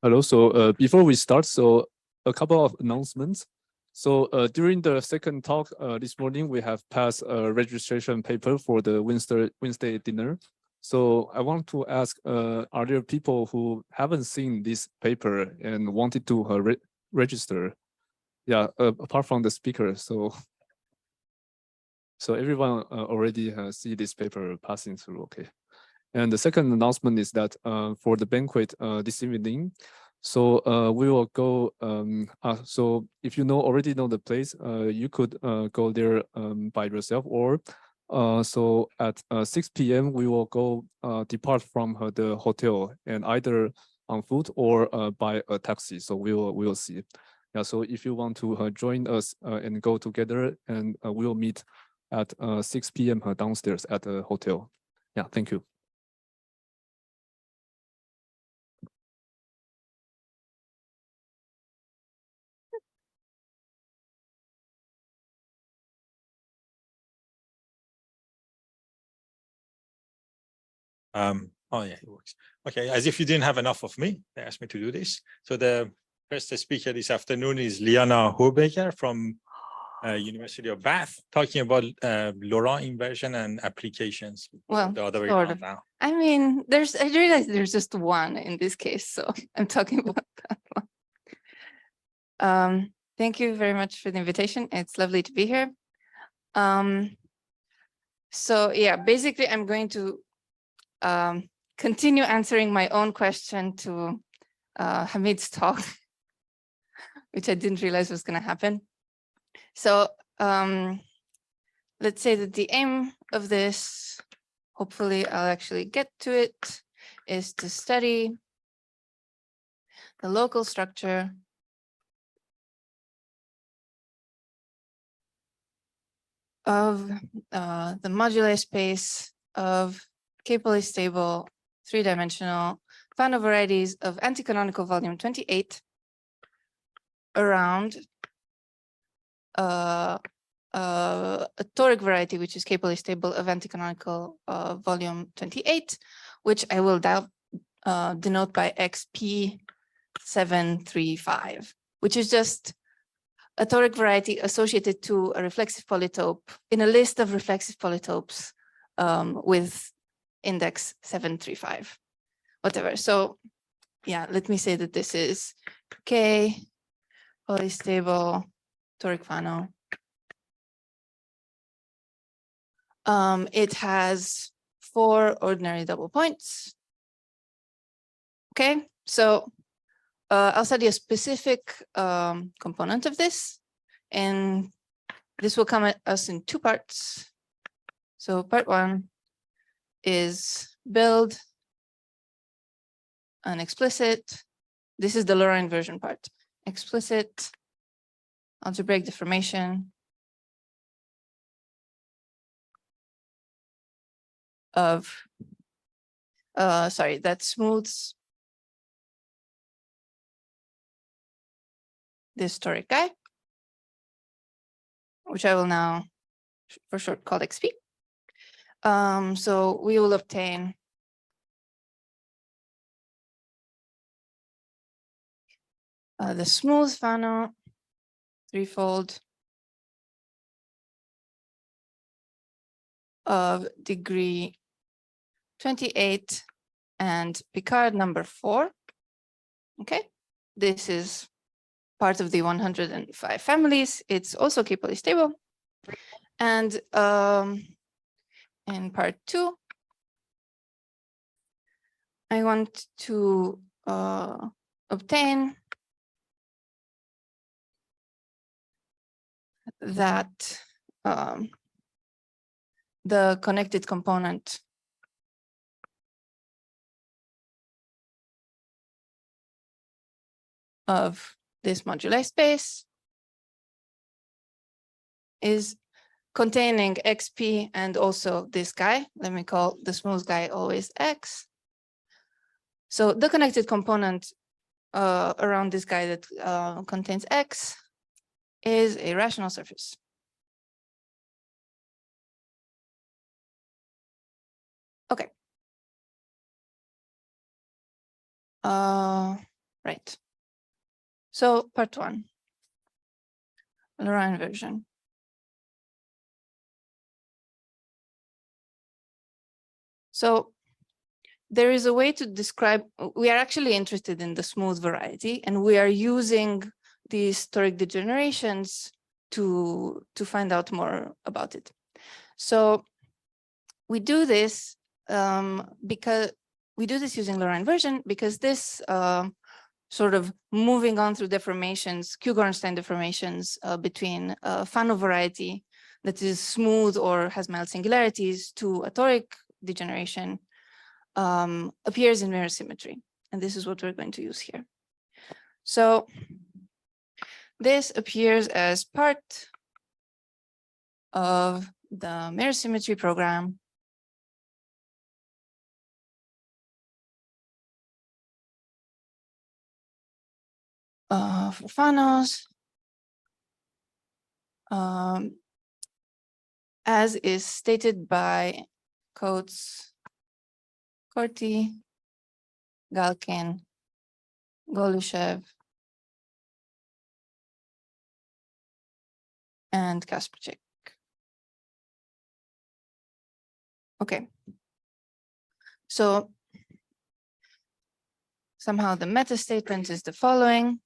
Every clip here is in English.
Hello. So before we start, a couple of announcements. So during the second talk this morning, we have passed a registration paper for the Wednesday dinner. So I want to ask, are there people who haven't seen this paper and wanted to register? Yeah, apart from the speaker. So everyone already see this paper passing through. Okay. And the second announcement is that for the banquet this evening, so we will go. So if you already know the place, you could go there by yourself, or so at 6 p.m. we will go depart from the hotel and either on foot or by a taxi. So we will see. Yeah. So if you want to join us and go together, and we will meet at 6 p.m. Downstairs at the hotel. Yeah. Thank you. Oh yeah, it works. Okay, as if you didn't have enough of me, they asked me to do this. So the first speaker this afternoon is Liana Heuberger from University of Bath, talking about Laurent Inversion and applications. Well, the other way sort around of. now. I mean, I realize there's just one in this case, so I'm talking about that one. Thank you very much for the invitation. It's lovely to be here. So yeah, basically I'm going to continue answering my own question to Hamid's talk, which I didn't realize was going to happen. So let's say that the aim of this, hopefully I'll actually get to it, is to study the local structure of the moduli space of k-poly stable three-dimensional Fano varieties of anticanonical volume 28 around a toric variety, which is k-poly stable of anticanonical volume 28, which I will denote by XP735, which is just a toric variety associated to a reflexive polytope in a list of reflexive polytopes with index 735, whatever. So yeah, let me say that this is K polystable toric Fano. It has 4 ordinary double points. Okay, so I'll study a specific component of this, and this will come at us in 2 parts. So part 1 is build an explicit, this is the Laurent Inversion part, explicit algebraic deformation of, that smooths this toric guy, which I will now for short call XP. So we will obtain the smooth Fano threefold of degree 28 and Picard number 4. Okay, this is part of the 105 families. It's also k-poly stable. And in part 2, I want to obtain that the connected component of this moduli space is containing XP and also this guy. Let me call the smooth guy always X. So the connected component around this guy that contains X is a rational surface. Okay. Right. So part one, Laurent Inversion. So there is a way to describe, we are actually interested in the smooth variety, and we are using these toric degenerations to find out more about it. So we do this because we do this using Laurent Inversion, because this sort of moving on through deformations, Q-Gorenstein deformations between a Fano variety that is smooth or has mild singularities to a toric degeneration appears in mirror symmetry. And this is what we're going to use here. So this appears as part of the mirror symmetry program for Fanos, as is stated by Coates, Corti, Galkin, Golushev, and Kasperczyk. Okay. So somehow the meta statement is the following.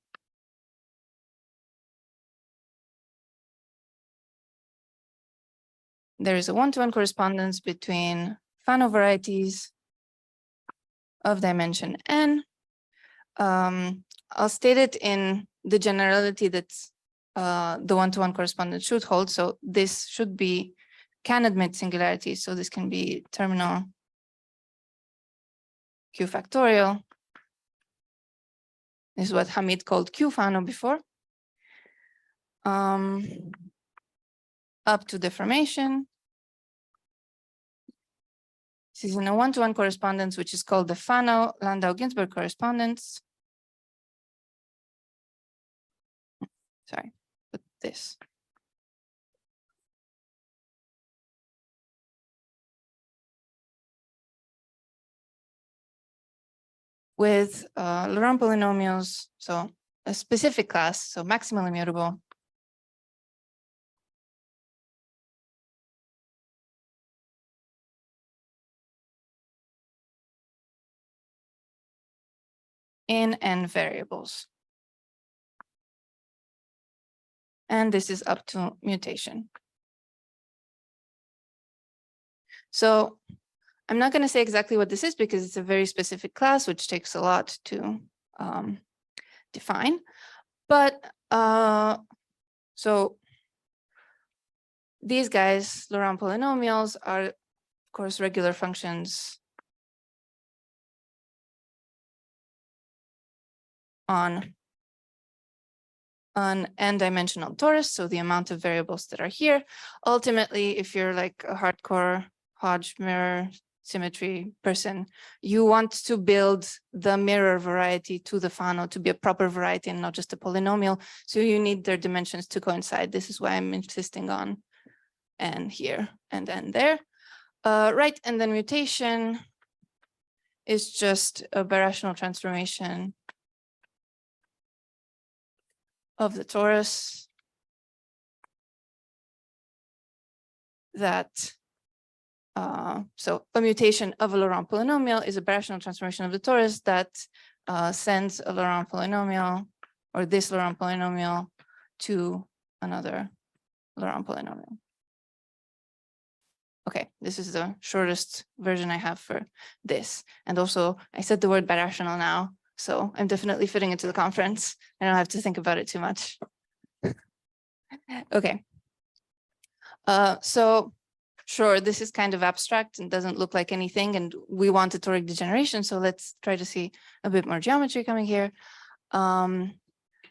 There is a one-to-one correspondence between Fano varieties of dimension n. I'll state it in the generality that's the one-to-one correspondence should hold. So this should be, can admit singularities. So this can be terminal Q factorial. This is what Hamid called Q Fano before. Up to deformation. This is in a one-to-one correspondence, which is called the Fano-Landau-Ginzburg correspondence. Sorry, put this. With Laurent polynomials, so a specific class, so maximally immutable. In n variables. And this is up to mutation. So I'm not going to say exactly what this is because it's a very specific class, which takes a lot to define. But so these guys, Laurent polynomials, are, of course, regular functions on an n-dimensional torus, so the amount of variables that are here. Ultimately, if you're like a hardcore Hodge mirror symmetry person, you want to build the mirror variety to the Fano to be a proper variety and not just a polynomial. So you need their dimensions to coincide. This is why I'm insisting on n here and n there. Right, and then mutation is just a birational transformation of the torus that, so a mutation of a Laurent polynomial is a birational transformation of the torus that sends a Laurent polynomial or this Laurent polynomial to another Laurent polynomial. Okay, this is the shortest version I have for this. And also I said the word birational now, so I'm definitely fitting into the conference. I don't have to think about it too much. Okay. So sure, this is kind of abstract and doesn't look like anything, and we want a toric degeneration. So let's try to see a bit more geometry coming here.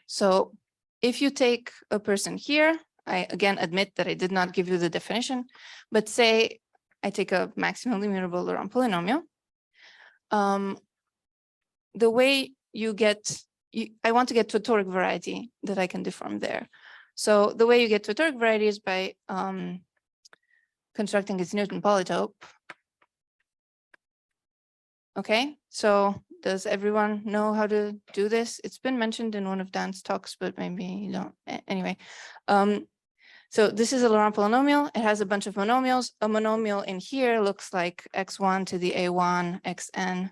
So if you take a person here, I again admit that I did not give you the definition, but say I take a maximally immutable Laurent polynomial. The way you get, I want to get to a toric variety that I can deform there. So the way you get to a toric variety is by constructing its Newton polytope. Okay, so Does everyone know how to do this? It's been mentioned in one of Dan's talks, but maybe you don't. Anyway, so this is a Laurent polynomial. It has a bunch of monomials. A monomial in here looks like x1 to the a1, xn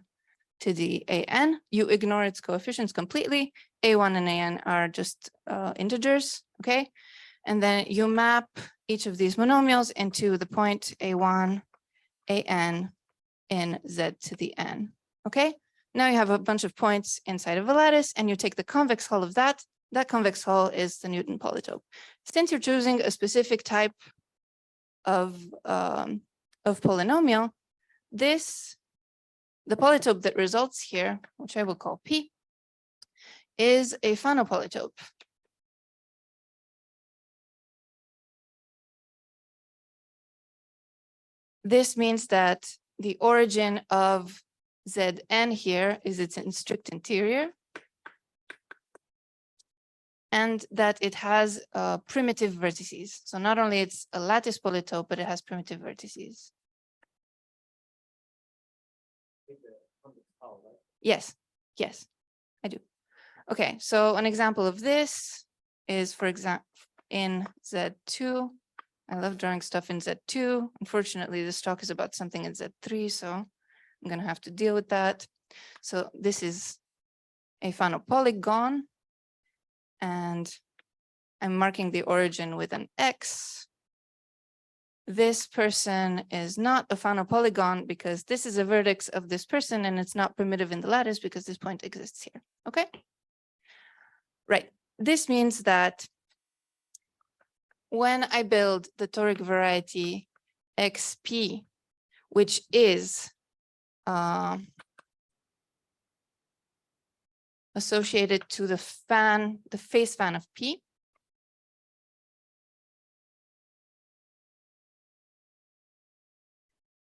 to the an. You ignore its coefficients completely. A1 and an are just integers, okay? And then you map each of these monomials into the point a1, an in z to the n, okay? Now you have a bunch of points inside of a lattice and you take the convex hull of that. That convex hull is the Newton polytope. Since you're choosing a specific type of polynomial, the polytope that results here, which I will call P, is a Fano polytope. This means that the origin of Zn here is its strict interior, and that it has primitive vertices. So not only it's a lattice polytope, but it has primitive vertices. Yes, yes, I do. Okay, so an example of this is, for example, in Z2. I love drawing stuff in Z2. Unfortunately, this talk is about something in Z3, so I'm going to have to deal with that. So this is a Fano polygon, and I'm marking the origin with an X. This person is not a Fano polygon because this is a vertex of this person and it's not primitive in the lattice because this point exists here, okay? Right, this means that when I build the toric variety XP, which is associated to the phase fan of P,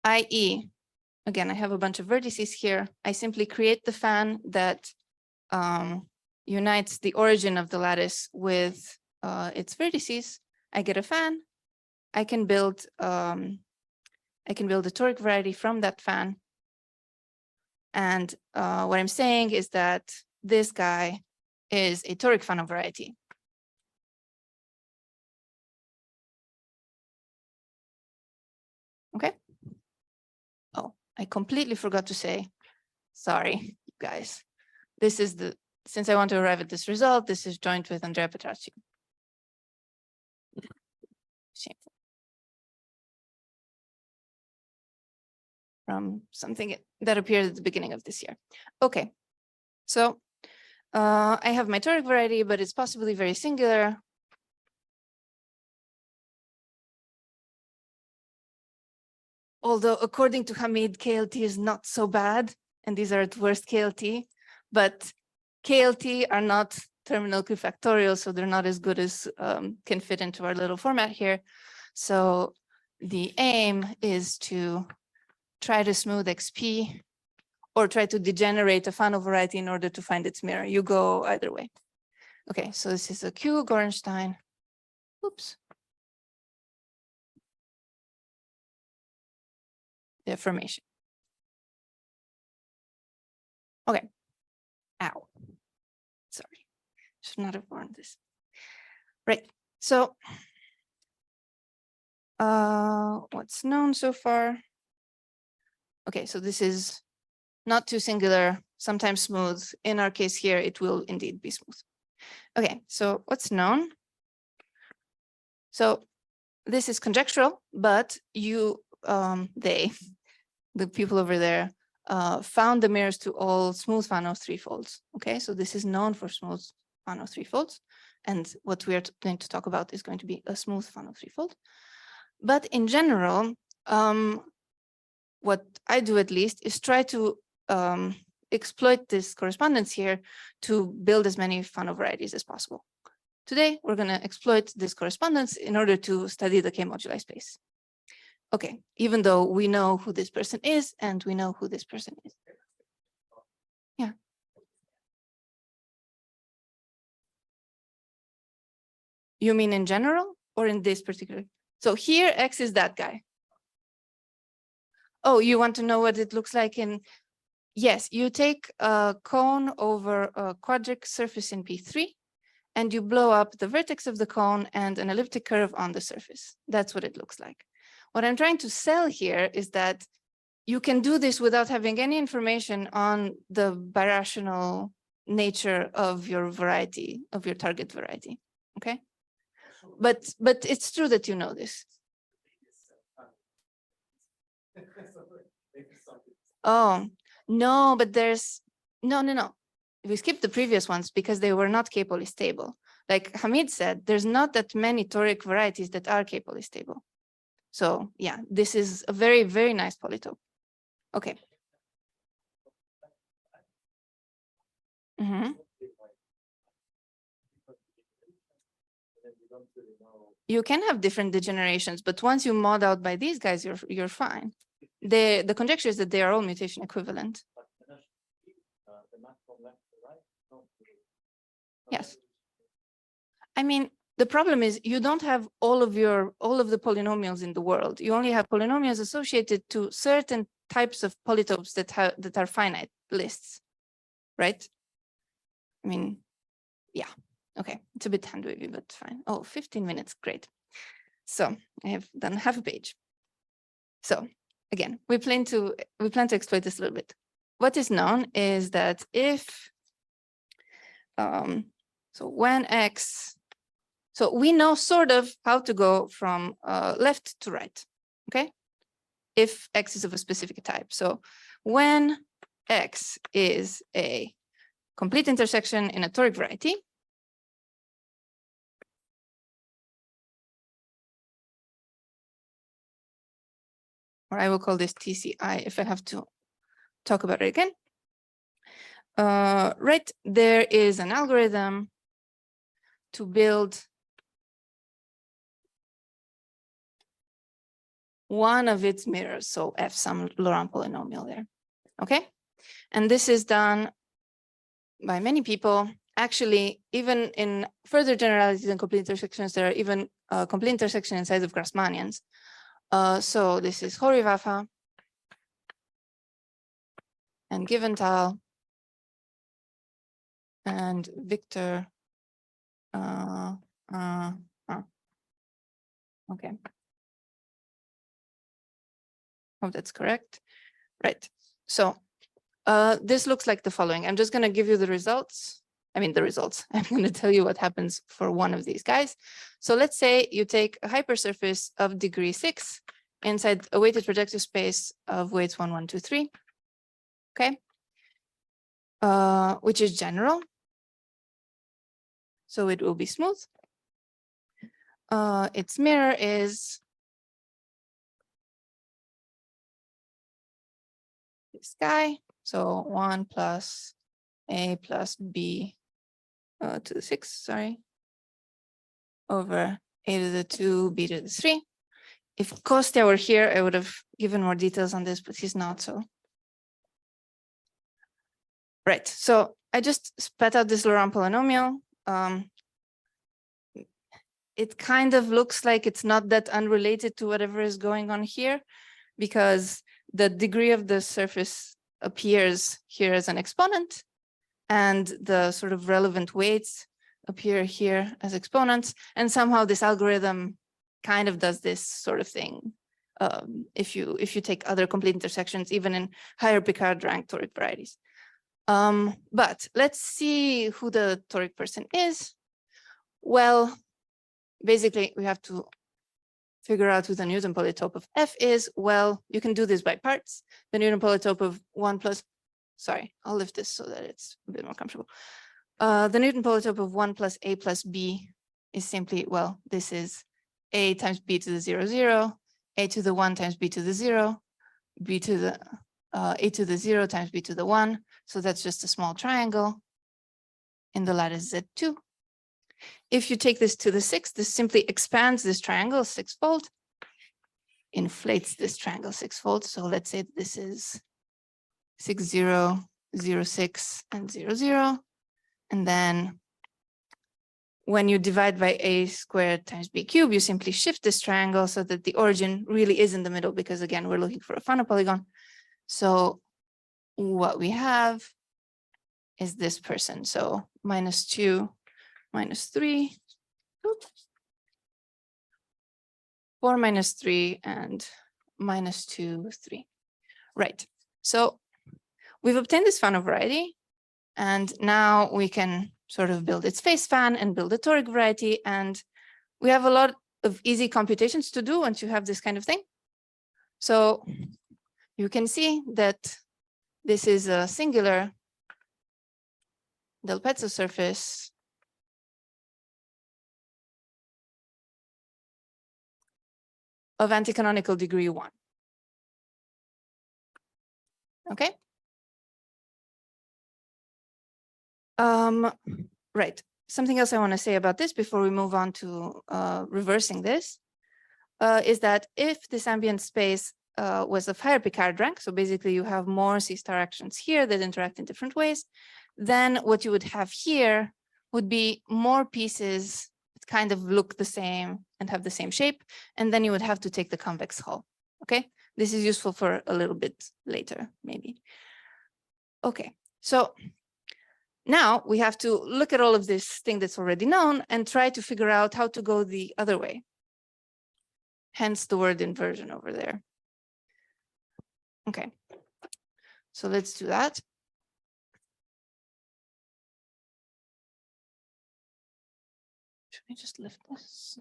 i.e., again, I have a bunch of vertices here. I simply create the fan that unites the origin of the lattice with its vertices. I get a fan. I can build a toric variety from that fan. And what I'm saying is that this guy is a toric Fano variety. Okay. Oh, I completely forgot to say, sorry, guys. This is since I want to arrive at this result, this is joint with Andrea Petracci. Shameful. From something that appeared at the beginning of this year. Okay, so I have my toric variety, but it's possibly very singular. Although according to Hamid, KLT is not so bad, and these are at worst KLT, but KLT are not terminal factorial, so they're not as good as can fit into our little format here. So the aim is to try to smooth XP or try to degenerate a Fano variety in order to find its mirror. You go either way. Okay, so this is a Q Gorenstein. Oops. Deformation. Okay. Ow. Sorry. Should not have worn this. Right. So what's known so far? Okay, so this is not too singular, sometimes smooth. In our case here, it will indeed be smooth. Okay, so what's known? So this is conjectural, but the people over there, found the mirrors to all smooth Fano threefolds. Okay, so this is known for smooth Fano threefolds. And what we are going to talk about is going to be a smooth Fano threefold. But in general, what I do at least is try to exploit this correspondence here to build as many Fano varieties as possible. Today, we're going to exploit this correspondence in order to study the K-moduli space. Okay, even though we know who this person is and we know who this person is. Yeah. You mean in general or in this particular? So here, X is that guy. Oh, you want to know what it looks like in? Yes, you take a cone over a quadric surface in P3, and you blow up the vertex of the cone and an elliptic curve on the surface. That's what it looks like. What I'm trying to sell here is that you can do this without having any information on the birational nature of your variety, of your target variety, okay? But it's true that you know this. Oh, no, but there's, no. We skipped the previous ones because they were not k-poly stable. Like Hamid said, there's not that many toric varieties that are k-poly stable. So yeah, this is a very, very nice polytope. Okay. Mm-hmm. You can have different degenerations, but once you mod out by these guys, you're fine. The conjecture is that they are all mutation equivalent. Yes. I mean, the problem is you don't have all of the polynomials in the world. You only have polynomials associated to certain types of polytopes that are finite lists, right? I mean, yeah. Okay, it's a bit hand wavy, but fine. Oh, 15 minutes, great. So I have done half a page. So again, we plan to exploit this a little bit. What is known is that if so when x, so we know sort of how to go from left to right, okay? If x is of a specific type. So when x is a complete intersection in a toric variety, or I will call this TCI if I have to talk about it again. Right, there is an algorithm to build one of its mirrors, so F, some Laurent polynomial there, okay? And this is done by many people. Actually, even in further generalities and complete intersections, there are even complete intersection inside of Grassmannians. So this is Horivafa and Giventhal and Victor. Okay. Hope that's correct. Right. So this looks like the following. I'm just going to give you the results. I mean, the results. I'm going to tell you what happens for one of these guys. So let's say you take a hypersurface of degree 6 inside a weighted projective space of weights 1, 1, 2, 3. Okay. Which is general. So it will be smooth. Its mirror is this guy. So 1 plus A plus B to the 6, sorry, over A to the 2, B to the 3. If Kostya were here, I would have given more details on this, but he's not, so. Right, so I just spat out this Laurent polynomial. It kind of looks like it's not that unrelated to whatever is going on here, because the degree of the surface appears here as an exponent, and the sort of relevant weights appear here as exponents. And somehow this algorithm kind of does this sort of thing. If you take other complete intersections, even in higher Picard rank toric varieties. But let's see who the toric person is. Well, basically we have to figure out who the Newton polytope of F is. Well, you can do this by parts. The Newton polytope of 1 plus, sorry, I'll lift this so that it's a bit more comfortable. The Newton polytope of 1 plus A plus B is simply, well, this is A times B to the 0, 0, A to the 1 times B to the 0, B to the A to the 0 times B to the 1. So that's just a small triangle in the lattice Z2. If you take this to the 6, this simply expands this triangle 6-fold, inflates this triangle 6-fold. So let's say this is 6, 0, 0, 6, and 0, 0. And then when you divide by A squared times B cubed, you simply shift this triangle so that the origin really is in the middle, because again, we're looking for a Fano polygon. So what we have is this person. So -2, -3, 4, -3, and -2, 3. Right. So we've obtained this Fano variety, and now we can sort of build its phase span and build a toric variety. And we have a lot of easy computations to do once you have this kind of thing. So you can see that this is a singular Del Pezzo surface of anticanonical degree 1. Okay. Right. Something else I want to say about this before we move on to reversing this is that if this ambient space was of higher Picard rank, so basically you have more C-star actions here that interact in different ways, then what you would have here would be more pieces that kind of look the same and have the same shape, and then you would have to take the convex hull. Okay, this is useful for a little bit later, maybe. Okay, so now we have to look at all of this thing that's already known and try to figure out how to go the other way. Hence the word inversion over there. Okay, so let's do that. Should we just lift this?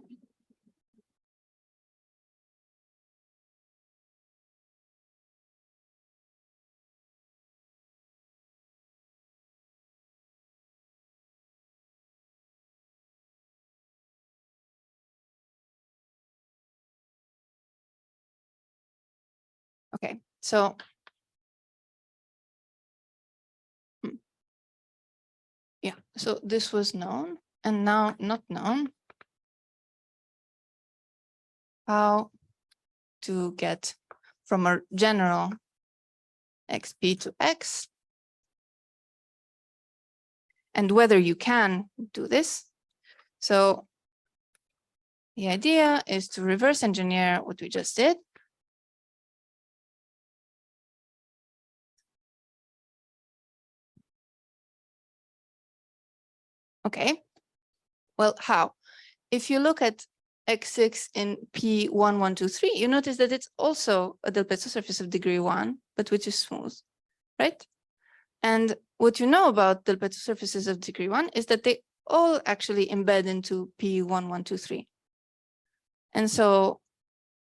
Okay, so yeah, so this was known and now not known. How to get from a general XP to X, and whether you can do this. So the idea is to reverse engineer what we just did. Okay, well, how? If you look at X6 in P1123, you notice that it's also a Del Pezzo surface of degree 1, but which is smooth, right? And what you know about Del Pezzo surfaces of degree 1 is that they all actually embed into P1123. And so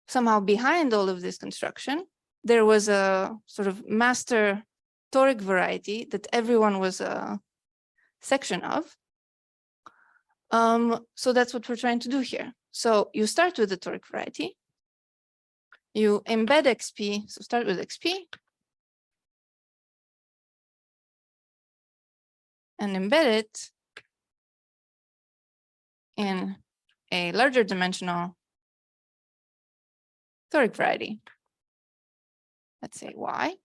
somehow behind all of this construction, there was a sort of master toric variety that everyone was a section of. So that's what we're trying to do here. So you start with the toric variety, you embed XP, so start with XP, and embed it in a larger dimensional toric variety. Let's say Y.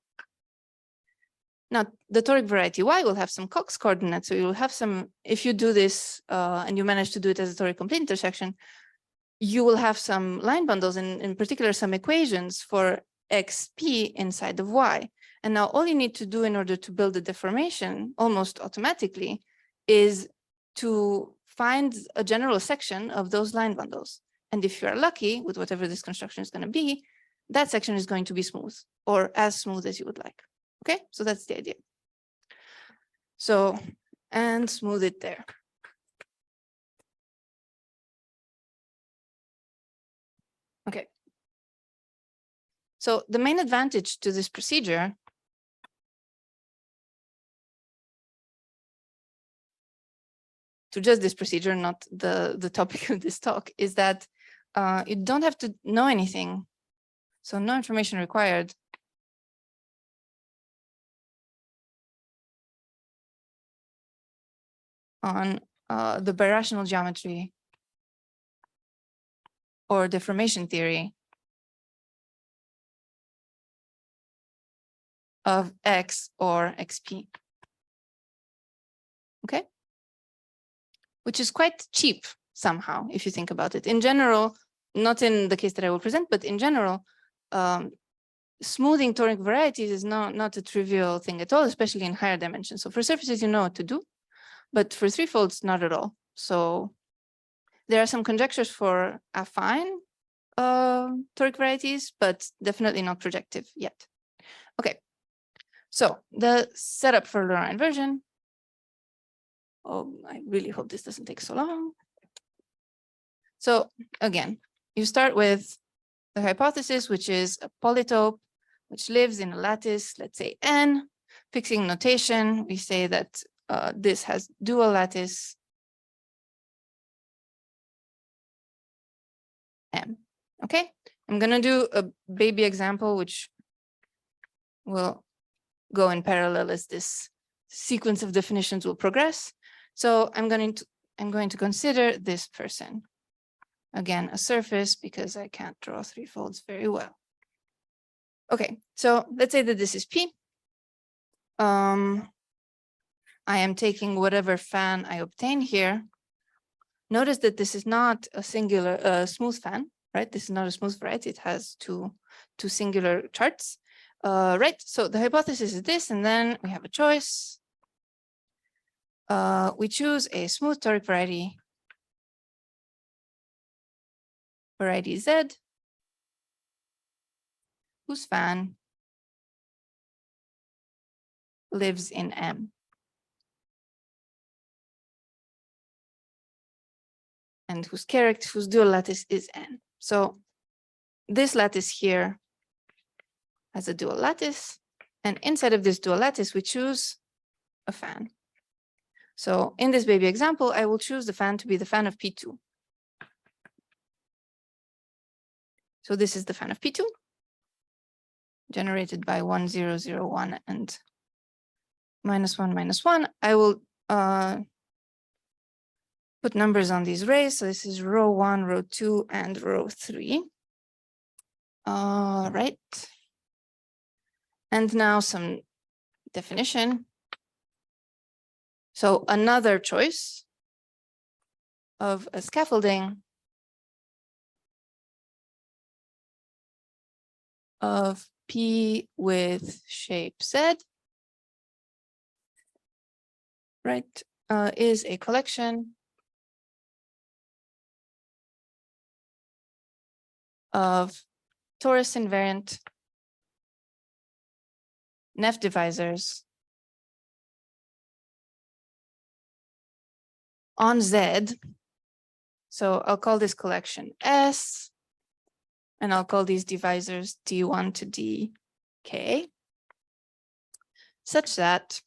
Now, the toric variety Y will have some Cox coordinates. So you'll have some, if you do this and you manage to do it as a toric complete intersection, you will have some line bundles, and in particular, some equations for XP inside of Y. And now all you need to do in order to build a deformation almost automatically is to find a general section of those line bundles. And if you're lucky with whatever this construction is going to be, that section is going to be smooth or as smooth as you would like. Okay, so that's the idea. So, and smooth it there. Okay. So the main advantage to this procedure to just this procedure, not the topic of this talk, is that you don't have to know anything. So no information required. On the birational geometry or deformation theory of X or XP. Okay, which is quite cheap somehow, if you think about it. In general, not in the case that I will present, but in general, smoothing toric varieties is not a trivial thing at all, especially in higher dimensions. So for surfaces, you know what to do, but for threefolds, not at all. So there are some conjectures for affine toric varieties, but definitely not projective yet. Okay, so the setup for Laurent inversion. Oh, I really hope this doesn't take so long. So again, you start with the hypothesis, which is a polytope, which lives in a lattice, let's say N. Fixing notation, we say that this has dual lattice M. Okay, I'm going to do a baby example, which will go in parallel as this sequence of definitions will progress. So I'm going to consider this person. Again, a surface, because I can't draw threefolds very well. Okay, so let's say that this is P. I am taking whatever fan I obtain here. Notice that this is not a singular smooth fan, right? This is not a smooth variety. It has two singular charts, right? So the hypothesis is this, and then we have a choice. We choose a smooth toric variety Z, whose fan lives in M. And whose dual lattice is N. So this lattice here has a dual lattice, and inside of this dual lattice, we choose a fan. So in this baby example, I will choose the fan to be the fan of P2. So this is the fan of P2, generated by 1, 0, 0, 1, and -1, -1. I will put numbers on these rays. So this is row 1, row 2, and row 3. Right. And now some definition. So another choice of a scaffolding of P with shape Z, right, is a collection of torus invariant Neff divisors on Z. So I'll call this collection S, and I'll call these divisors D1 to DK, such that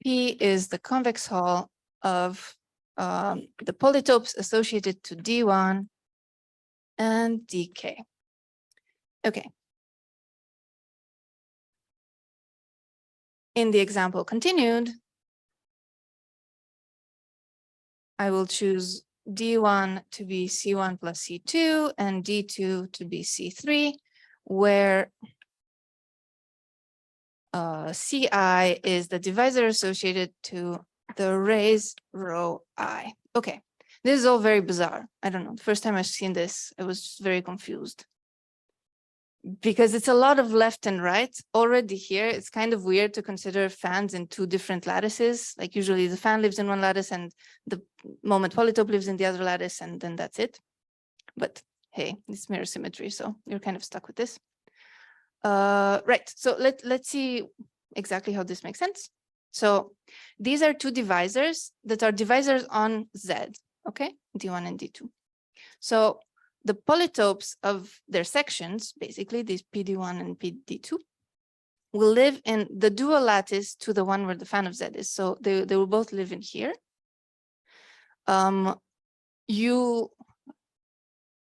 P is the convex hull of the polytopes associated to D1 and DK. Okay. In the example continued, I will choose D1 to be C1 plus C2 and D2 to be C3, where CI is the divisor associated to the rays row I. Okay, this is all very bizarre. I don't know, the first time I've seen this, I was very confused. Because it's a lot of left and right already here. It's kind of weird to consider fans in two different lattices. Like usually the fan lives in one lattice and the moment polytope lives in the other lattice, and then that's it. But hey, it's mirror symmetry, so you're kind of stuck with this. Right, so let's see exactly how this makes sense. So these are two divisors that are divisors on Z, okay? D1 and D2. So the polytopes of their sections, basically these PD1 and PD2, will live in the dual lattice to the one where the fan of Z is. So they will both live in here.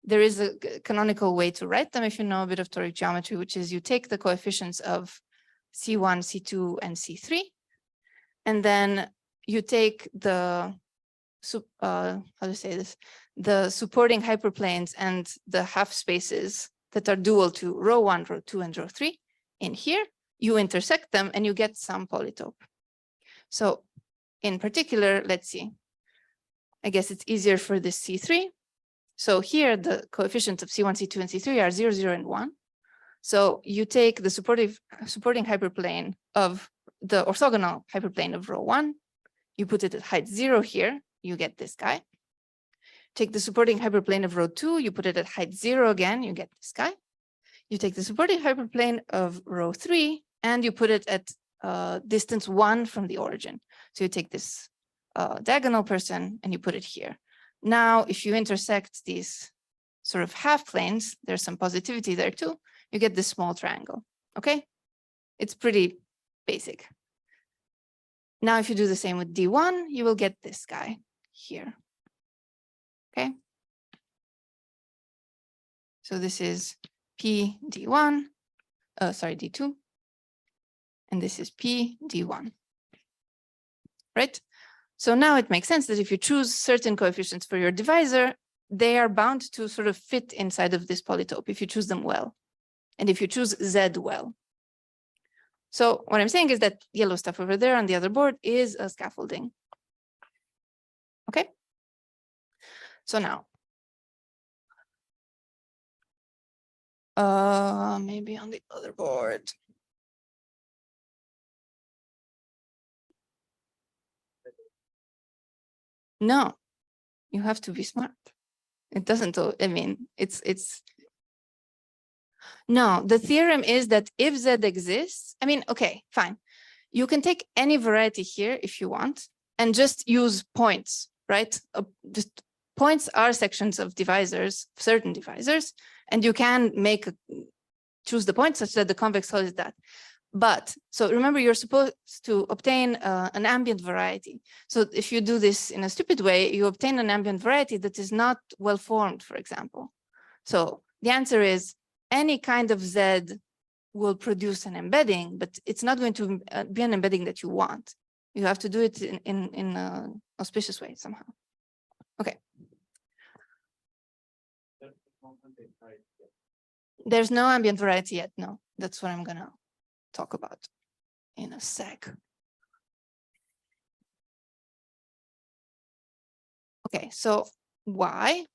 There is a canonical way to write them if you know a bit of toric geometry, which is you take the coefficients of C1, C2, and C3, and then you take the how to say this, the supporting hyperplanes and the half spaces that are dual to row 1, row 2, and row 3 in here, you intersect them and you get some polytope. So in particular, let's see, I guess it's easier for this C3. So here the coefficients of C1, C2, and C3 are 0, 0, and 1. So you take the supporting hyperplane of the orthogonal hyperplane of row 1, you put it at height 0 here, you get this guy. Take the supporting hyperplane of row 2, you put it at height 0 again, you get this guy. You take the supporting hyperplane of row 3 and you put it at distance 1 from the origin. So you take this diagonal person and you put it here. Now, if you intersect these sort of half planes, there's some positivity there too, you get this small triangle, okay? It's pretty basic. Now, if you do the same with D1, you will get this guy here, okay? So this is P D1, sorry, D2, and this is P D1, right? So now it makes sense that if you choose certain coefficients for your divisor, they are bound to sort of fit inside of this polytope if you choose them well, and if you choose Z well. So what I'm saying is that yellow stuff over there on the other board is a scaffolding. Okay. So now, maybe on the other board. No, you have to be smart. It doesn't, I mean, no, the theorem is that if Z exists, I mean, okay, fine. You can take any variety here if you want and just use points, right? Just points are sections of divisors, certain divisors, and you can choose the point such that the convex hull is that. But, so remember, you're supposed to obtain an ambient variety. So if you do this in a stupid way, you obtain an ambient variety that is not well formed, for example. So the answer is any kind of Z will produce an embedding, but it's not going to be an embedding that you want. You have to do it in an auspicious way somehow. Okay. There's no ambient variety yet. No, that's what I'm going to talk about in a sec. Okay, so why?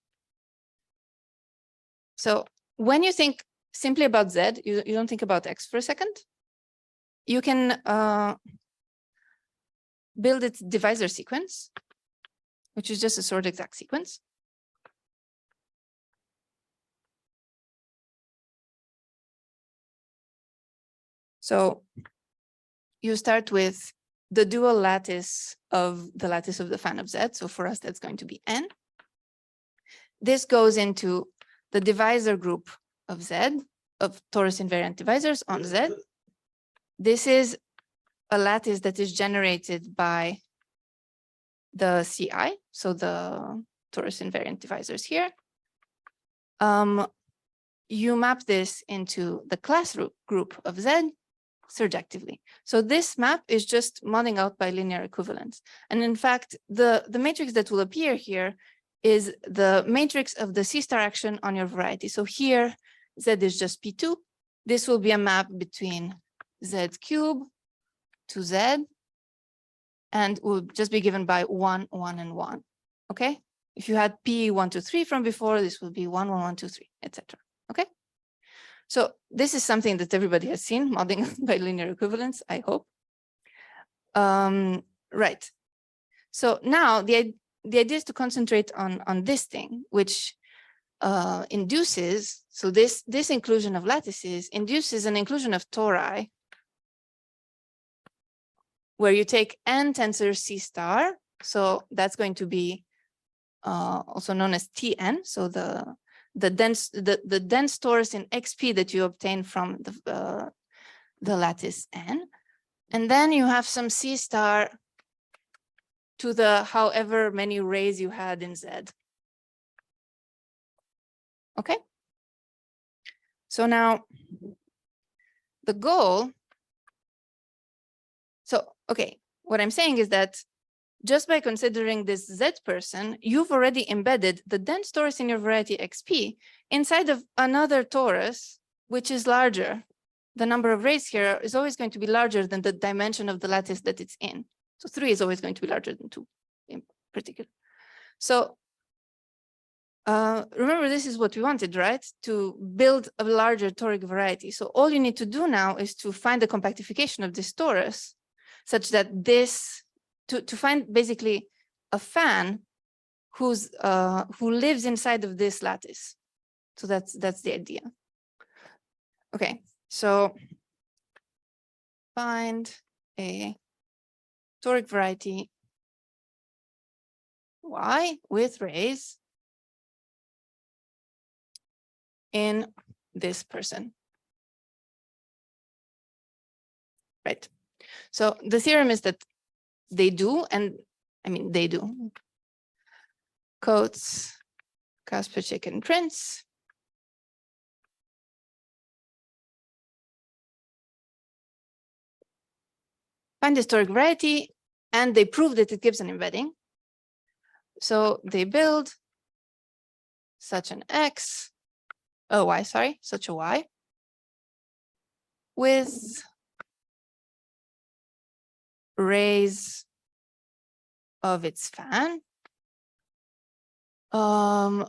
So when you think simply about Z, you don't think about X for a second. You can build its divisor sequence, which is just a sort exact sequence. So you start with the dual lattice of the fan of Z. So for us, that's going to be N. This goes into the divisor group of Z, of torus invariant divisors on Z. This is a lattice that is generated by the CI, so the torus invariant divisors here. You map this into the class group of Z surjectively. So this map is just modding out by linear equivalence. And in fact, the matrix that will appear here is the matrix of the C star action on your variety. So here, Z is just P2. This will be a map between Z cube to Z, and will just be given by 1, 1, and 1. Okay? If you had P 1, 2, 3 from before, this will be 1, 1, 1, 2, 3, etc. Okay? So this is something that everybody has seen, modding by linear equivalence, I hope. Right. So now the idea is to concentrate on this thing, which induces, so this inclusion of lattices induces an inclusion of tori, where you take n tensor C star. So that's going to be also known as Tn. So the dense torus in XP that you obtain from the lattice N. And then you have some C star to the however many rays you had in Z. Okay. So now the goal. So, okay, what I'm saying is that just by considering this Z person, you've already embedded the dense torus in your variety XP inside of another torus, which is larger. The number of rays here is always going to be larger than the dimension of the lattice that it's in. So 3 is always going to be larger than 2 in particular. So remember, this is what we wanted, right? To build a larger toric variety. So all you need to do now is to find the compactification of this torus such that this, to find basically a fan who's who lives inside of this lattice. So that's the idea. Okay, so find a toric variety Y with rays in this person. Right. So the theorem is that they do, and I mean they do. Coates, Kasperczyk, and Prince. Find the toric variety, and they prove that it gives an embedding. So they build such an X, oh Y, sorry, such a Y with rays of its fan. So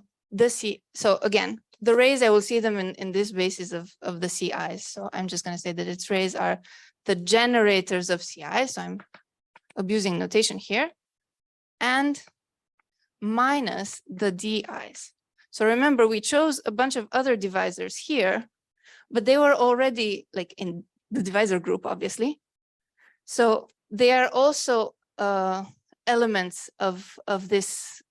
again, the rays, I will see them in this basis of the CIs. So I'm just going to say that its rays are the generators of CIs. So I'm abusing notation here, and minus the DIs. So remember, we chose a bunch of other divisors here, but they were already like in the divisor group, obviously. So they are also elements of this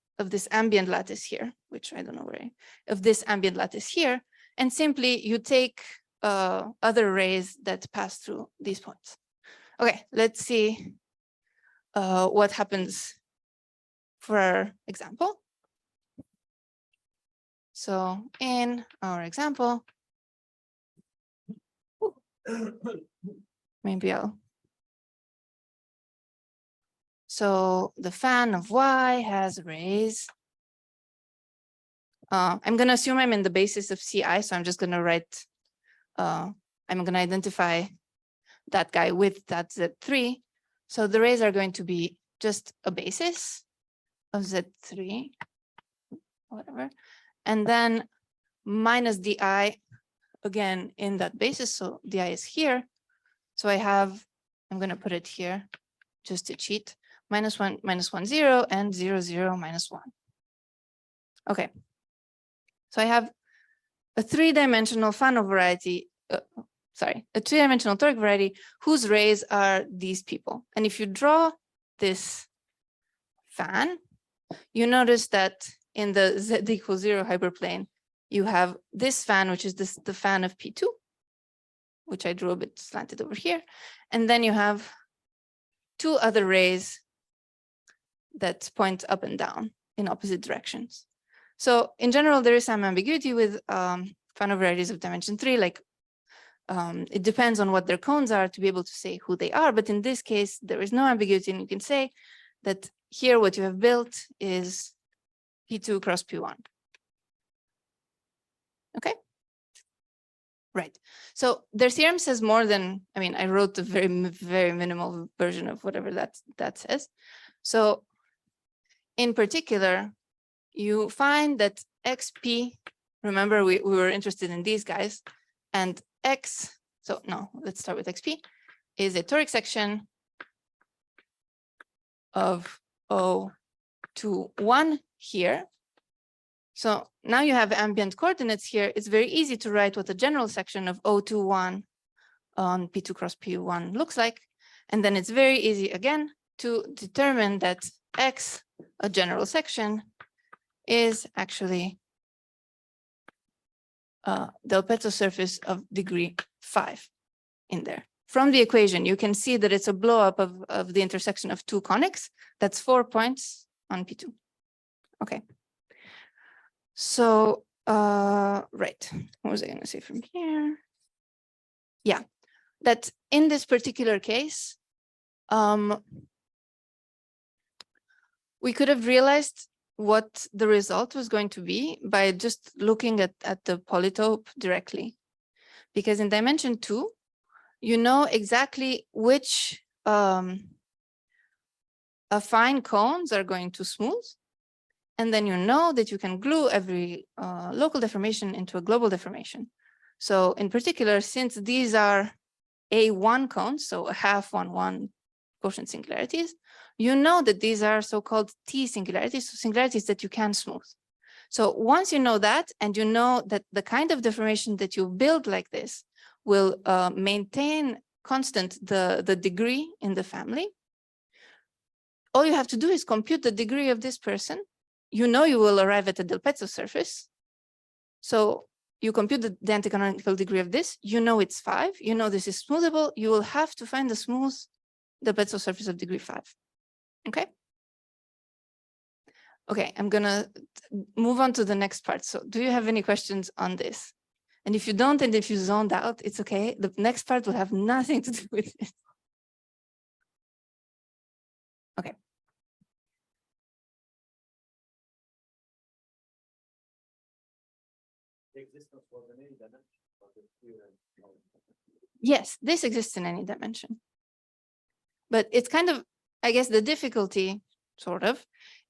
ambient lattice here, which I don't know where, of this ambient lattice here. And simply you take other rays that pass through these points. Okay, let's see what happens for our example. So in our example, maybe so the fan of Y has rays. I'm going to assume I'm in the basis of CI, so I'm just going to write, I'm going to identify that guy with that Z3. So the rays are going to be just a basis of Z3, whatever, and then minus DI again in that basis. So DI is here. So I have, I'm going to put it here just to cheat, -1, 0, and 0, 0, -1. Okay. So I have a three-dimensional Fano variety, a three-dimensional toric variety whose rays are these people. And if you draw this fan, you notice that in the Z = 0 hyperplane, you have this fan, which is the fan of P2, which I drew a bit slanted over here. And then you have two other rays that point up and down in opposite directions. So in general, there is some ambiguity with Fano varieties of dimension 3, like it depends on what their cones are to be able to say who they are. But in this case, there is no ambiguity, and you can say that here what you have built is P2 cross P1. Okay. Right. So their theorem says more than, I mean, I wrote a very, very minimal version of whatever that says. So in particular, you find that XP, remember we were interested in these guys, and X, so no, let's start with XP, is a toric section of O to 1 here. So now you have ambient coordinates here. It's very easy to write what a general section of O to 1 on P2 cross P1 looks like. And then it's very easy again to determine that X, a general section, is actually the Pelto surface of degree 5 in there. From the equation, you can see that it's a blow up of the intersection of two conics. That's 4 points on P2. Okay. So, right, what was I going to say from here? Yeah, that in this particular case, we could have realized what the result was going to be by just looking at the polytope directly. Because in dimension 2, you know exactly which affine cones are going to smooth. And then you know that you can glue every local deformation into a global deformation. So in particular, since these are A1 cones, so a half 1-1 quotient singularities, you know that these are so-called T singularities, so singularities that you can smooth. So once you know that, and you know that the kind of deformation that you build like this will maintain constant the degree in the family, all you have to do is compute the degree of this person. You know you will arrive at a Del Pezzo surface. So you compute the anticanonical degree of this. You know it's 5. You know this is smoothable. You will have to find the smooth Del Pezzo surface of degree 5. Okay? Okay, I'm going to move on to the next part. So do you have any questions on this? And if you don't, and if you zoned out, it's okay. The next part will have nothing to do with it. Okay. Yes, this exists in any dimension. But it's kind of, I guess the difficulty, sort of,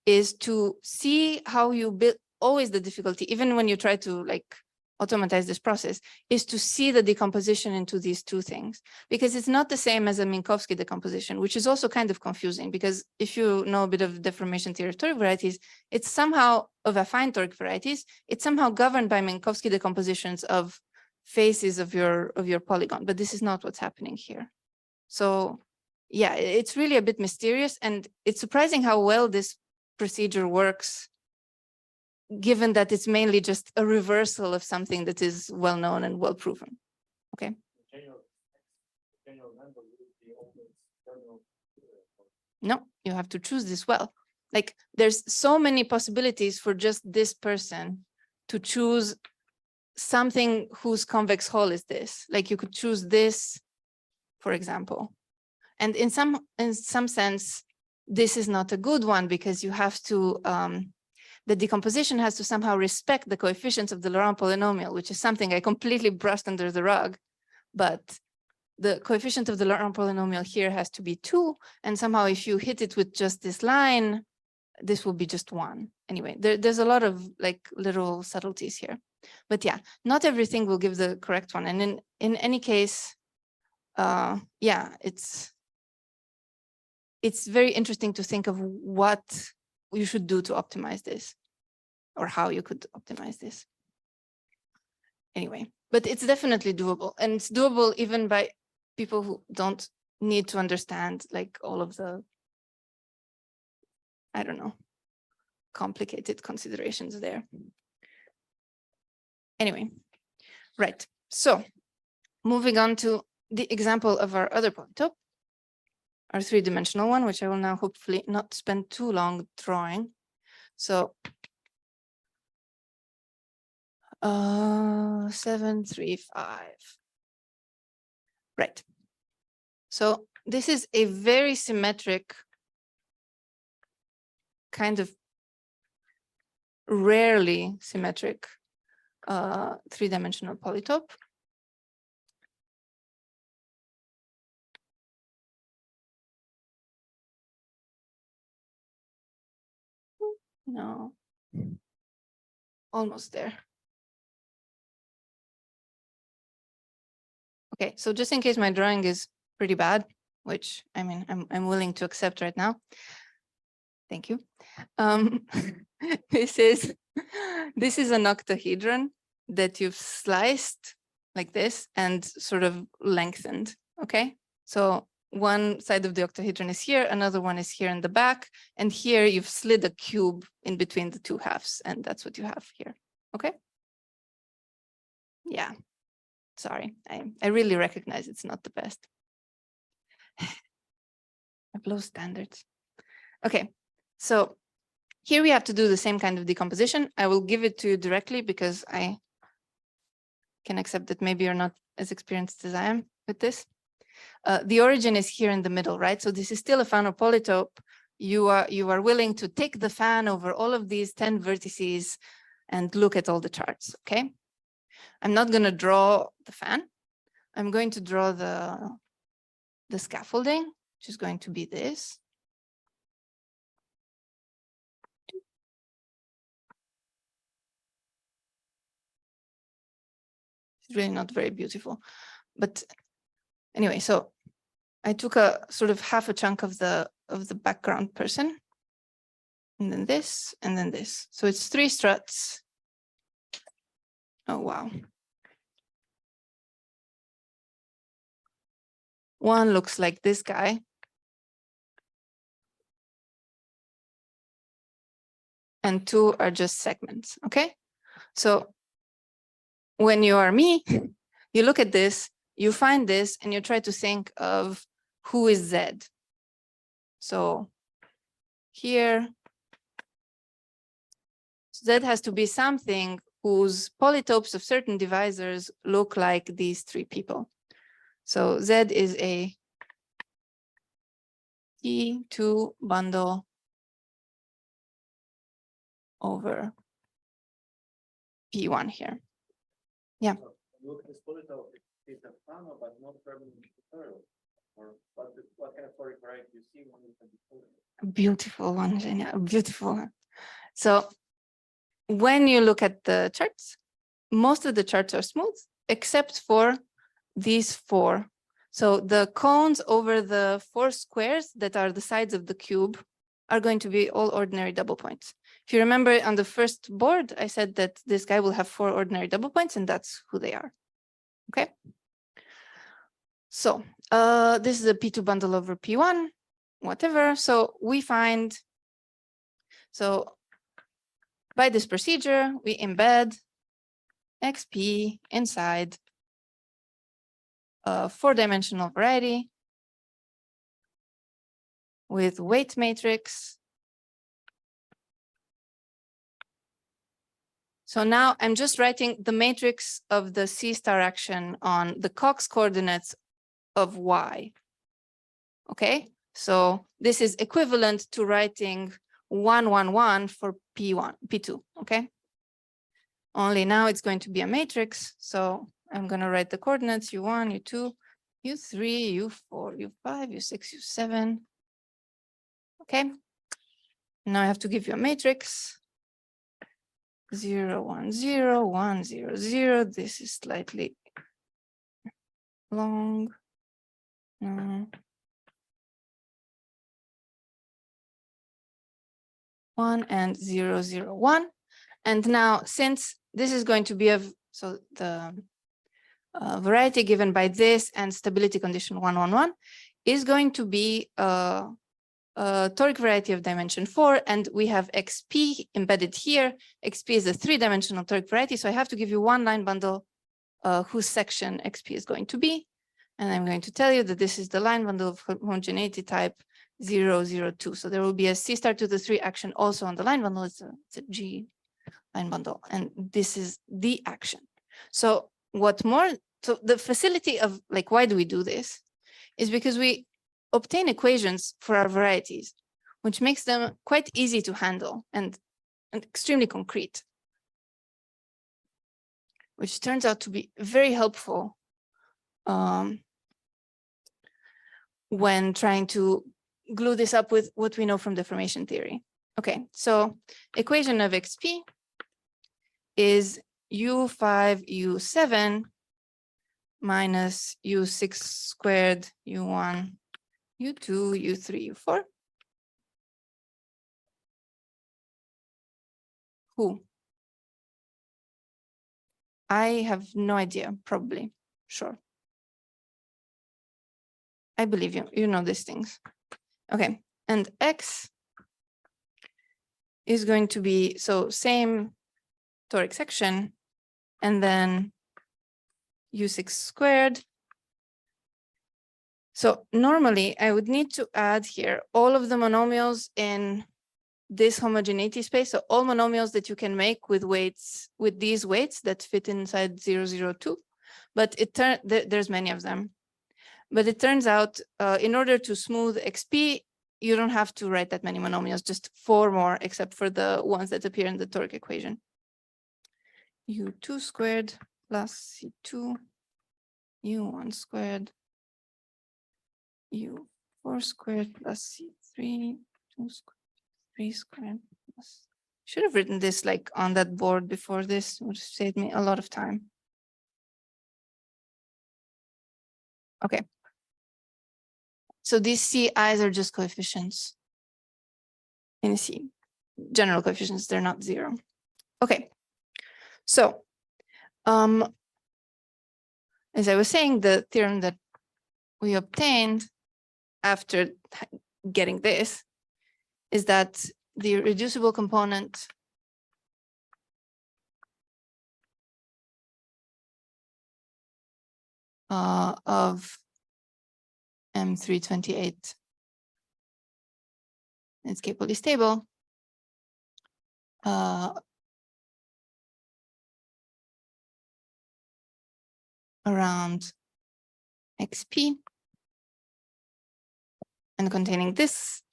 is to see how you build, always the difficulty, even when you try to like automatize this process, is to see the decomposition into these two things, because it's not the same as a Minkowski decomposition, which is also kind of confusing, because if you know a bit of deformation theory of toric varieties, it's somehow of affine toric varieties, it's somehow governed by Minkowski decompositions of faces of your polygon, but this is not what's happening here. So yeah, it's really a bit mysterious, and it's surprising how well this procedure works, given that it's mainly just a reversal of something that is well known and well proven. Okay. No, you have to choose this well. Like there's so many possibilities for just this person to choose something whose convex hull is this. Like you could choose this, for example. And in some sense, this is not a good one, because you have to, the decomposition has to somehow respect the coefficients of the Laurent polynomial, which is something I completely brushed under the rug. But the coefficient of the Laurent polynomial here has to be 2. And somehow if you hit it with just this line, this will be just 1. Anyway, there's a lot of like little subtleties here. But yeah, not everything will give the correct one. And in any case, yeah, it's very interesting to think of what you should do to optimize this, or how you could optimize this. Anyway, but it's definitely doable, and it's doable even by people who don't need to understand like all of the, I don't know, complicated considerations there. Anyway, right. So moving on to the example of our other polytope, our 3-dimensional one, which I will now hopefully not spend too long drawing. So 735. Right. So this is a very symmetric, kind of rarely symmetric 3-dimensional polytope. No, almost there. Okay, so just in case my drawing is pretty bad, which I mean, I'm willing to accept right now. Thank you. This is an octahedron that you've sliced like this and sort of lengthened. Okay, so one side of the octahedron is here, another one is here in the back, and here you've slid a cube in between the two halves, and that's what you have here. Okay. Yeah. Sorry, I really recognize it's not the best. I've low standards. Okay, so here we have to do the same kind of decomposition. I will give it to you directly because I can accept that maybe you're not as experienced as I am with this. The origin is here in the middle, right? So this is still a Fano polytope. You are willing to take the fan over all of these 10 vertices and look at all the charts, okay? I'm not going to draw the fan. I'm going to draw the scaffolding, which is going to be this. It's really not very beautiful. But anyway, so I took a sort of half a chunk of the background person, and then this, and then this. So it's 3 struts. Oh, wow. One looks like this guy. And 2 are just segments, okay? So when you are me, you look at this, you find this, and you try to think of who is Z. So here, Z has to be something whose polytopes of certain divisors look like these 3 people. So Z is a T2 bundle over P1 here. Yeah. Look, this polytope is a panel, but not permanent tutorial. Or what kind of toric variety you see when you can be Beautiful one, Genia, beautiful one. So when you look at the charts, most of the charts are smooth, except for these 4. So the cones over the 4 squares that are the sides of the cube are going to be all ordinary double points. If you remember on the first board, I said that this guy will have 4 ordinary double points, and that's who they are. Okay. So this is a P2 bundle over P1, whatever. So we find, so by this procedure, we embed XP inside a 4-dimensional variety with weight matrix. So now I'm just writing the matrix of the C star action on the Cox coordinates of Y. Okay, so this is equivalent to writing 1, 1, 1 for P1, P2. Okay, only now it's going to be a matrix. So I'm going to write the coordinates U1, U2, U3, U4, U5, U6, U7. Okay, now I have to give you a matrix. 0, 1, 0, 1, 0, 0. This is slightly long. 1 and 0, 0, 1. And now, since this is going to be so the variety given by this and stability condition 1, 1, 1 is going to be a toric variety of dimension 4, and we have XP embedded here. XP is a 3-dimensional toric variety, so I have to give you one line bundle whose section XP is going to be. And I'm going to tell you that this is the line bundle of homogeneity type 0, 0, 2. So there will be a C star to the 3 action also on the line bundle. It's a G line bundle, and this is the action. So what more, so the facility of like, why do we do this? Is because we obtain equations for our varieties, which makes them quite easy to handle and extremely concrete, which turns out to be very helpful when trying to glue this up with what we know from deformation theory. Okay, so equation of XP is U5, U7 minus U6 squared, U1, U2, U3, U4. Who? I have no idea, probably, sure. I believe you, you know these things. Okay, and X is going to be, so same toric section, and then U6 squared. So normally I would need to add here all of the monomials in this homogeneity space. So all monomials that you can make with weights, with these weights that fit inside 002, but there's many of them. But it turns out in order to smooth XP, you don't have to write that many monomials, just 4 more, except for the ones that appear in the toric equation. U2 squared plus C2, U1 squared, U4 squared plus C3, 2 squared, 3 squared plus. Should have written this like on that board before this, would have saved me a lot of time. Okay. So these CIs are just coefficients in C, general coefficients, they're not zero. Okay. So as I was saying, the theorem that we obtained after getting this is that the reducible component of M328 is K-Pauli stable around XP and containing this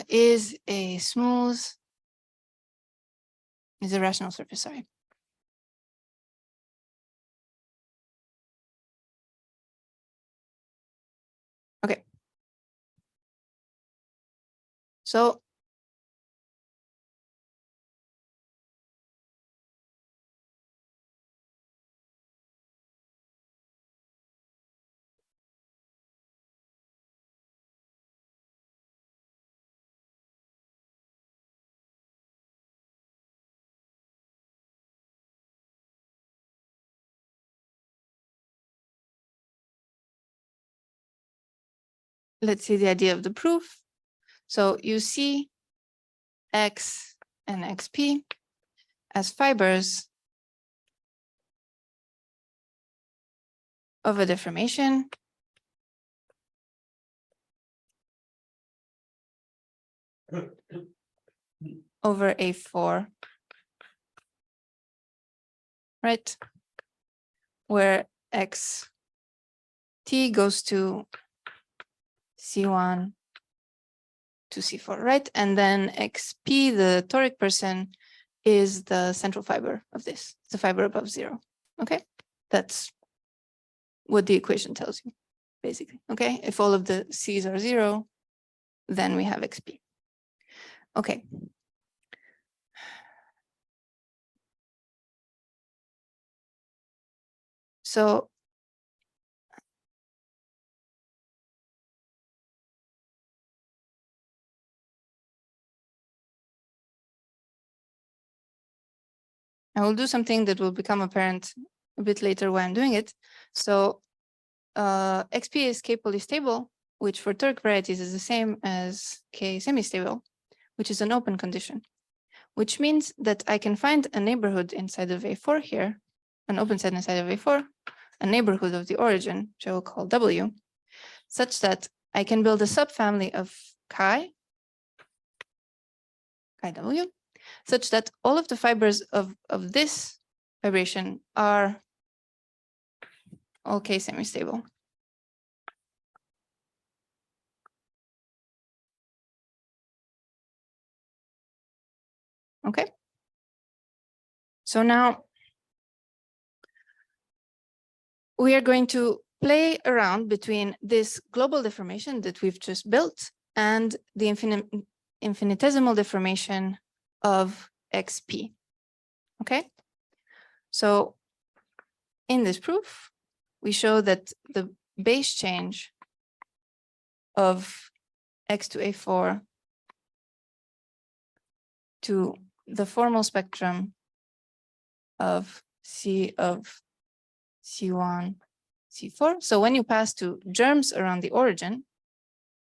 is a smooth, is a rational surface, sorry. Okay. So let's see the idea of the proof. So you see X and XP as fibers of a deformation over A4, right? Where XT goes to C1 to C4, right? And then XP, the toric person, is the central fiber of this, the fiber above zero, okay? That's what the equation tells you, basically, okay? If all of the C's are zero, then we have XP. Okay. So I will do something that will become apparent a bit later when I'm doing it. So XP is K-Pauli stable, which for toric varieties is the same as K semi-stable, which is an open condition, which means that I can find a neighborhood inside of A4 here, an open set inside of A4, a neighborhood of the origin, which I will call W, such that I can build a subfamily of chi W, such that all of the fibers of this vibration are all K semi-stable. Okay. So now we are going to play around between this global deformation that we've just built and the infinitesimal deformation of XP. Okay. So in this proof, we show that the base change of X to A4 to the formal spectrum of C of C1, C4. So when you pass to germs around the origin,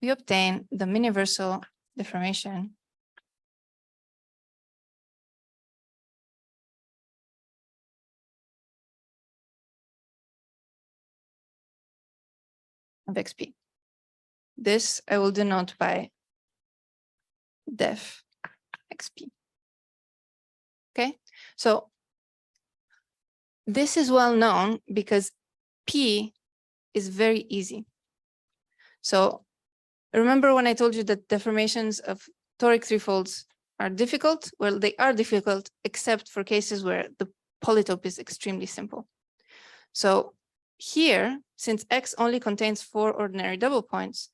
we obtain the miniversal deformation of XP. This I will denote by def XP. Okay, so this is well known because P is very easy. So remember when I told you that deformations of toric threefolds are difficult? Well, they are difficult except for cases where the polytope is extremely simple. So here, since X only contains 4 ordinary double points,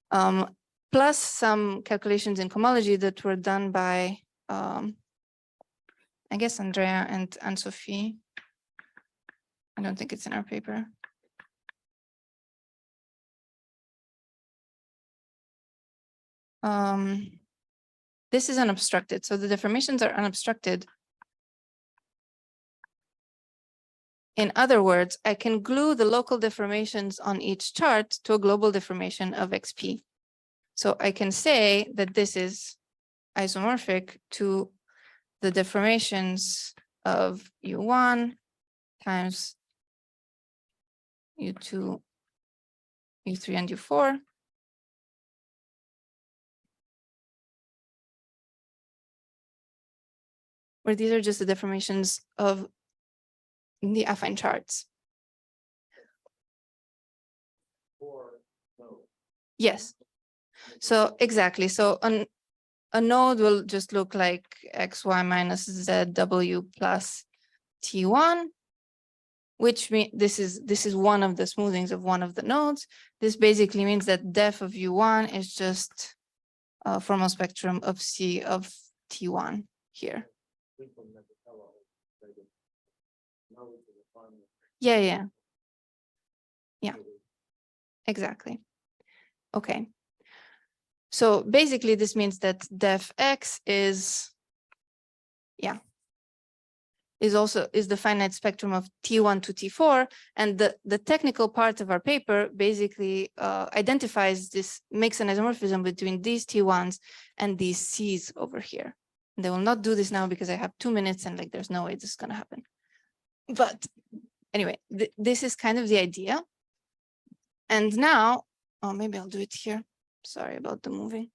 plus some calculations in cohomology that were done by, I guess, Andrea and Anne-Sophie. I don't think it's in our paper. This is unobstructed, so the deformations are unobstructed. In other words, I can glue the local deformations on each chart to a global deformation of XP. So I can say that this is isomorphic to the deformations of U1 times U2, U3, and U4. Where these are just the deformations of the affine charts. Yes. So exactly. So a node will just look like XY minus ZW plus T1, which means this is one of the smoothings of one of the nodes. This basically means that def of U1 is just a formal spectrum of C of T1 here. Yeah. Exactly. Okay. So basically this means that def X is the finite spectrum of T1 to T4, and the technical part of our paper basically identifies this, makes an isomorphism between these T1s and these Cs over here. And they will not do this now because I have 2 minutes and like there's no way this is going to happen. But anyway, this is kind of the idea. And now, oh, maybe I'll do it here. Sorry about the moving.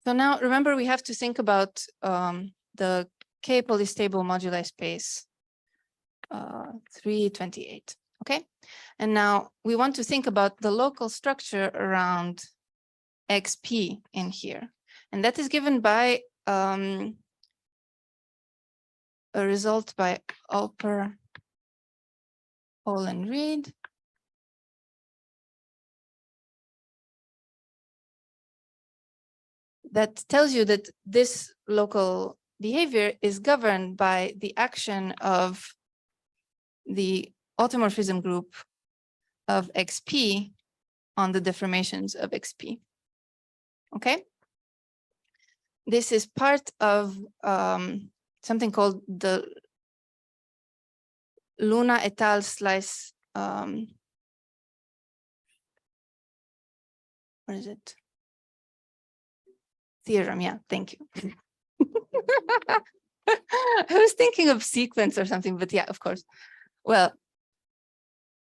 So now remember, we have to think about the K polystable moduli space 328. Okay. And now we want to think about the local structure around XP in here. And that is given by a result by Alper, Hall, and Reed. That tells you that this local behavior is governed by the action of the automorphism group of XP on the deformations of XP. Okay. This is part of something called the Luna et al. Slice. What is it? Theorem. Yeah, thank you. I was thinking of sequence or something, but yeah, of course. Well,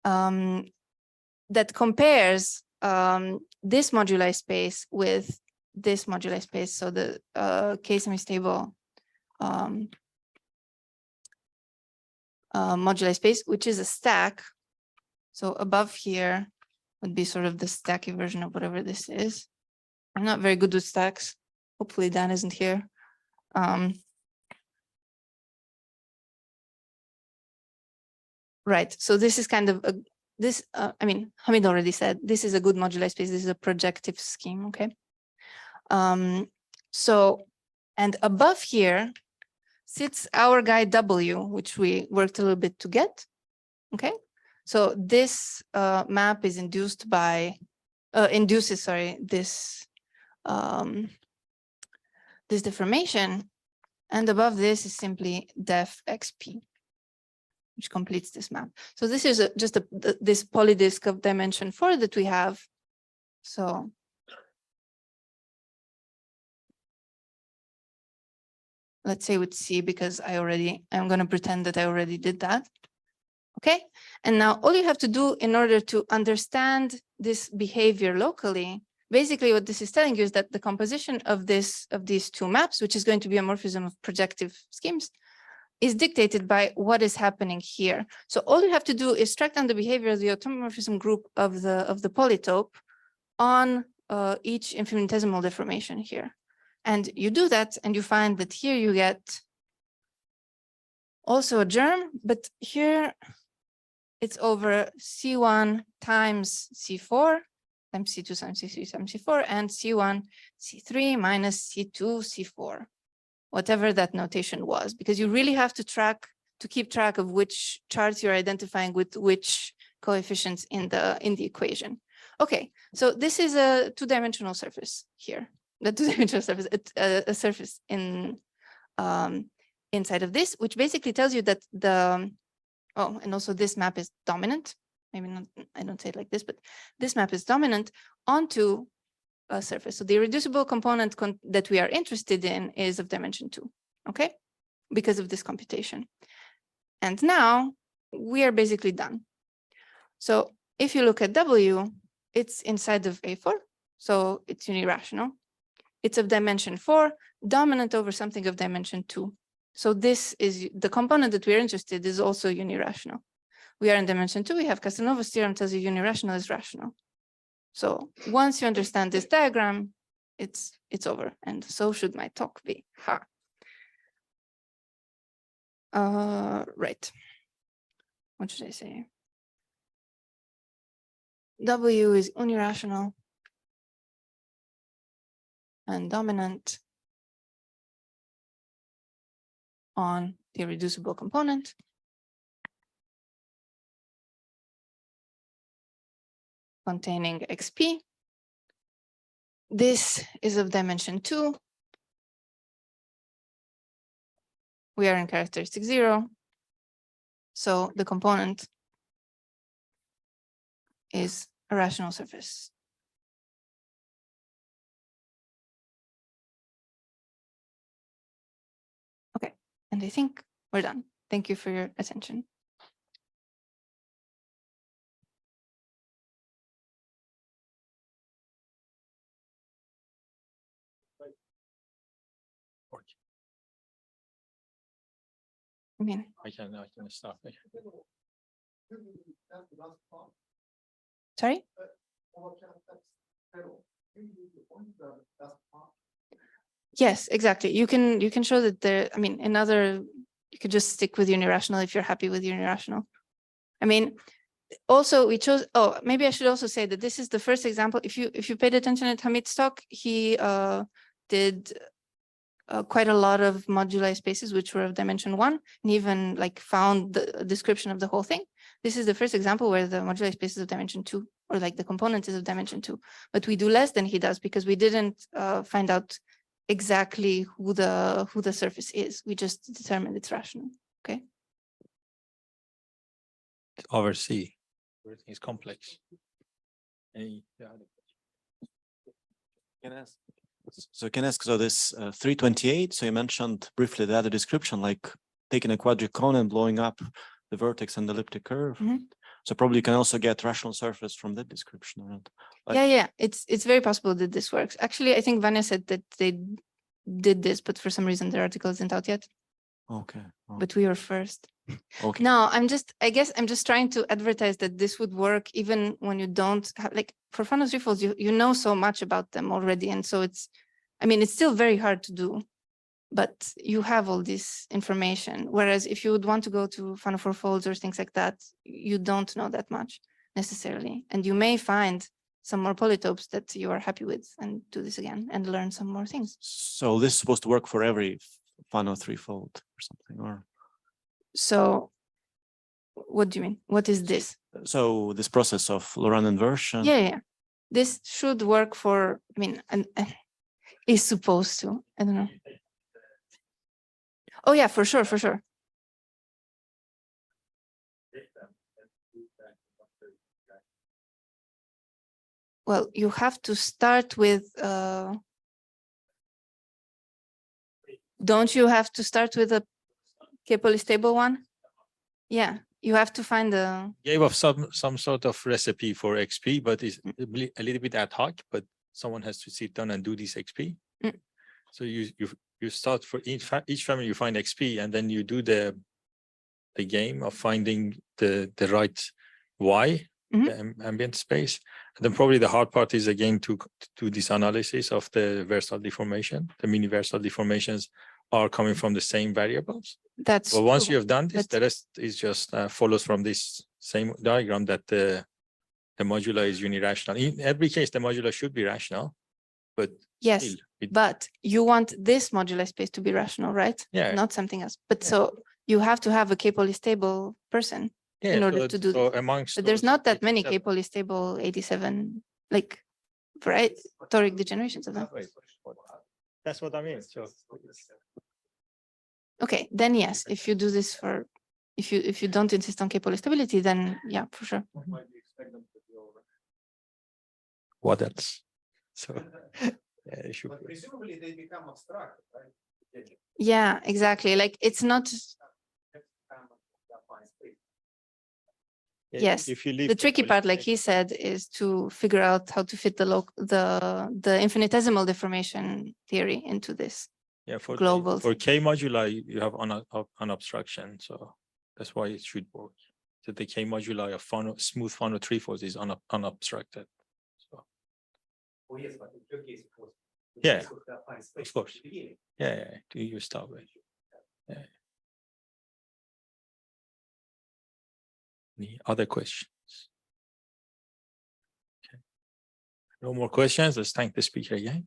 that compares this moduli space with this moduli space. So the K semi-stable moduli space, which is a stack. So above here would be sort of the stacky version of whatever this is. I'm not very good with stacks. Hopefully Dan isn't here. Right. So this is kind of I mean, Hamid already said, this is a good moduli space. This is a projective scheme. Okay. So, and above here sits our guy W, which we worked a little bit to get. Okay. So this map is induced by, induces, sorry, this this deformation, and above this is simply def XP, which completes this map. So this is just this polydisk of dimension 4 that we have. So let's say with C, because I'm going to pretend that I already did that. Okay. And now all you have to do in order to understand this behavior locally, basically what this is telling you is that the composition of these two maps, which is going to be a morphism of projective schemes, is dictated by what is happening here. So all you have to do is track down the behavior of the automorphism group of the polytope on each infinitesimal deformation here. And you do that and you find that here you get also a germ, but here it's over C1 times C4 times C2 times C3 times C4 and C1 C3 minus C2 C4, whatever that notation was, because you really have to keep track of which charts you're identifying with which coefficients in the equation. Okay, so this is a two-dimensional surface here. The two-dimensional surface, a surface in inside of this, which basically tells you that and also this map is dominant. Maybe not, I don't say it like this, but this map is dominant onto a surface. So the irreducible component that we are interested in is of dimension 2, okay? Because of this computation. And now we are basically done. So if you look at W, it's inside of A4, so it's unirational. It's of dimension 4, dominant over something of dimension 2. So this is the component that we're interested in is also unirational. We are in dimension 2, we have Casanova's theorem tells you unirational is rational. So once you understand this diagram, it's over, and so should my talk be. Right. What should I say? W is unirational and dominant on the irreducible component. Containing XP. This is of dimension 2. We are in characteristic 0. So the component is a rational surface. Okay, and I think we're done. Thank you for your attention. I can start. Sorry? Yes, exactly. You can show that there, you could just stick with unirational if you're happy with unirational. Also we chose, maybe I should also say that this is the first example. If you paid attention at Hamid's talk, he did quite a lot of moduli spaces which were of dimension 1, and even found the description of the whole thing. This is the first example where the moduli space is of dimension 2, or the component is of dimension 2, but we do less than he does because we didn't find out exactly who the surface is. We just determined it's rational. Okay. Over C, everything is complex. So this 328, so you mentioned briefly the other description, like taking a quadric cone and blowing up the vertex and the elliptic curve. So probably you can also get rational surface from that description, right? Yeah, it's very possible that this works. Actually, I think Vanya said that they did this, but for some reason their article isn't out yet. Okay. But we were first. Okay. No, I guess I'm just trying to advertise that this would work even when you don't have, for Fano threefolds, you know so much about them already. And so it's still very hard to do, but you have all this information. Whereas if you would want to go to Fano fourfolds or things like that, you don't know that much necessarily. And you may find some more polytopes that you are happy with and do this again and learn some more things. So this is supposed to work for every Fano threefold or something, or? So what do you mean? What is this? So this process of Laurent inversion. Yeah. This should work for, is supposed to, I don't know. Oh yeah, for sure. Well, you have to start with, don't you have to start with a k-polystable one? Yeah, you have to find a. Gave us some sort of recipe for XP, but it's a little bit ad hoc, but someone has to sit down and do this XP. So you start for each family, you find XP, and then you do the game of finding the right Y, the ambient space. And then probably the hard part is again to do this analysis of the versal deformation. The mini versal deformations are coming from the same variables. That's But once true. you have done this, the rest is just follows from this same diagram that the modular is unirational. In every case, the modular should be rational, but Yes, still, but you want this modular space to be rational, right? Yeah. Not something else. But Yeah. so you have to have a k-polystable person in order to do so this. amongst But there's those not that many 87 k-polystable 87, like, right, toric degenerations of them. Wait, that's what I mean. So Okay, then yes, if you do this for, if you don't insist on k-polystability, then yeah, for sure. what else? So yeah, it should be. Presumably they become abstract, right? Yeah, exactly. Like it's not, Yeah, yes, if you leave the tricky part, like he polynomial- said, is to figure out how to fit the infinitesimal deformation theory into this. yeah, for global for thing. K moduli, you have an obstruction, so that's why it should work. So the K moduli of smooth Fano treefolds is unobstructed. So Oh, yes, but in your case, of course. Yeah, Of course. yeah, do you start with? Yeah. Any other questions? Okay. No more questions. Let's thank the speaker again.